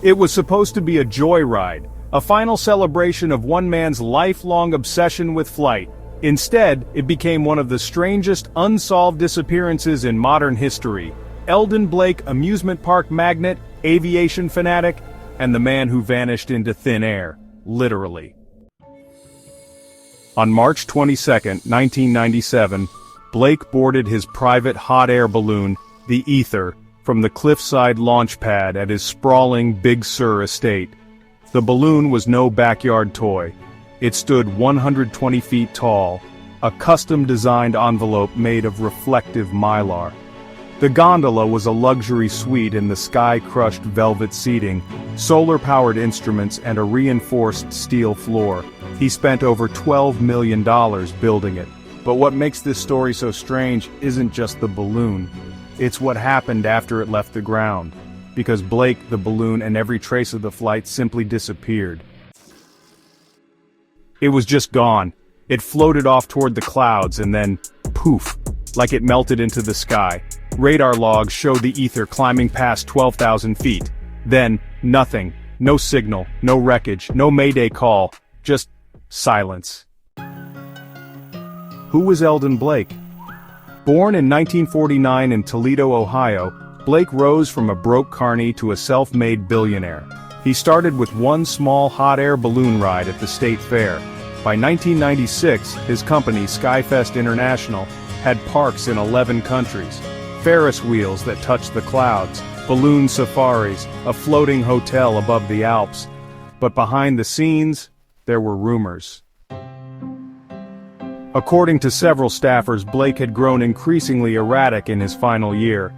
It was supposed to be a joyride, a final celebration of one man's lifelong obsession with flight. Instead, it became one of the strangest unsolved disappearances in modern history. Eldon Blake, amusement park magnate, aviation fanatic, and the man who vanished into thin air, literally. On March 22, 1997, Blake boarded his private hot air balloon, the Aether, from the cliffside launch pad at his sprawling Big Sur estate. The balloon was no backyard toy. It stood 120 feet tall, a custom-designed envelope made of reflective mylar. The gondola was a luxury suite in the sky-crushed velvet seating, solar-powered instruments and a reinforced steel floor. He spent over $12 million building it. But what makes this story so strange isn't just the balloon. It's what happened after it left the ground. Because Blake, the balloon, and every trace of the flight simply disappeared. It was just gone. It floated off toward the clouds and then, poof, like it melted into the sky. Radar logs showed the Aether climbing past 12,000 feet. Then, nothing. No signal, no wreckage, no mayday call. Just silence. Who was Eldon Blake? Born in 1949 in Toledo, Ohio, Blake rose from a broke carny to a self-made billionaire. He started with one small hot air balloon ride at the state fair. By 1996, his company, Skyfest International, had parks in 11 countries. Ferris wheels that touched the clouds, balloon safaris, a floating hotel above the Alps. But behind the scenes, there were rumors. According to several staffers, Blake had grown increasingly erratic in his final year.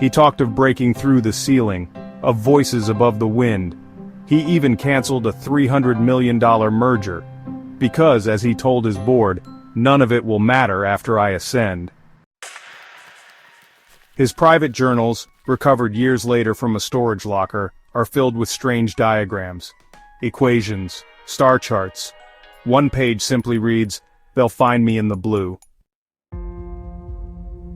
He talked of breaking through the ceiling, of voices above the wind. He even canceled a $300 million merger. Because, as he told his board, none of it will matter after I ascend. His private journals, recovered years later from a storage locker, are filled with strange diagrams, equations, star charts. One page simply reads, "They'll find me in the blue."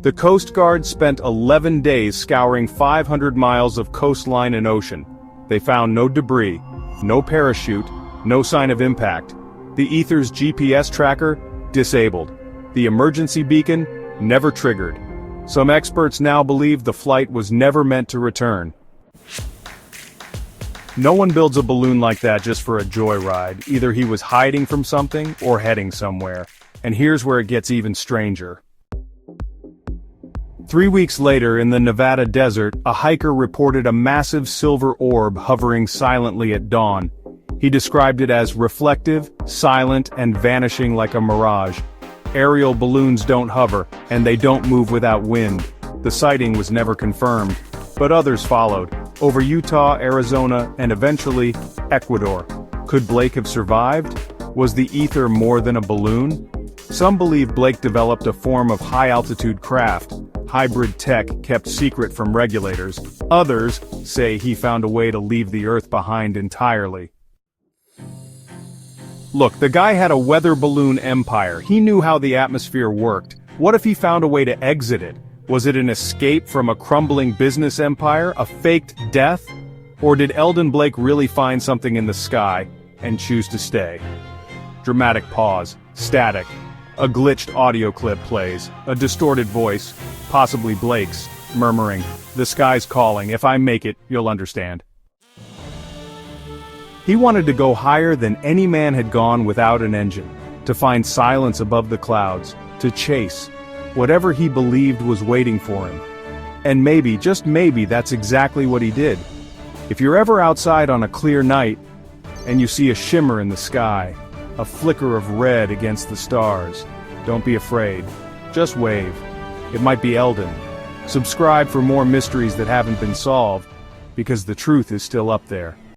The Coast Guard spent 11 days scouring 500 miles of coastline and ocean. They found no debris, no parachute, no sign of impact. The Aether's GPS tracker, disabled. The emergency beacon, never triggered. Some experts now believe the flight was never meant to return. No one builds a balloon like that just for a joyride. Either he was hiding from something or heading somewhere. And here's where it gets even stranger. 3 weeks later, in the Nevada desert, a hiker reported a massive silver orb hovering silently at dawn. He described it as reflective, silent, and vanishing like a mirage. Aerial balloons don't hover, and they don't move without wind. The sighting was never confirmed, but others followed, over Utah, Arizona, and eventually, Ecuador. Could Blake have survived? Was the Aether more than a balloon? Some believe Blake developed a form of high-altitude craft, hybrid tech kept secret from regulators. Others say he found a way to leave the Earth behind entirely. Look, the guy had a weather balloon empire. He knew how the atmosphere worked. What if he found a way to exit it? Was it an escape from a crumbling business empire, a faked death? Or did Eldon Blake really find something in the sky and choose to stay? Dramatic pause, static. A glitched audio clip plays, a distorted voice, possibly Blake's, murmuring, "The sky's calling, if I make it, you'll understand." He wanted to go higher than any man had gone without an engine, to find silence above the clouds, to chase whatever he believed was waiting for him. And maybe, just maybe, that's exactly what he did. If you're ever outside on a clear night, and you see a shimmer in the sky, a flicker of red against the stars, don't be afraid. Just wave. It might be Eldon. Subscribe for more mysteries that haven't been solved, because the truth is still up there.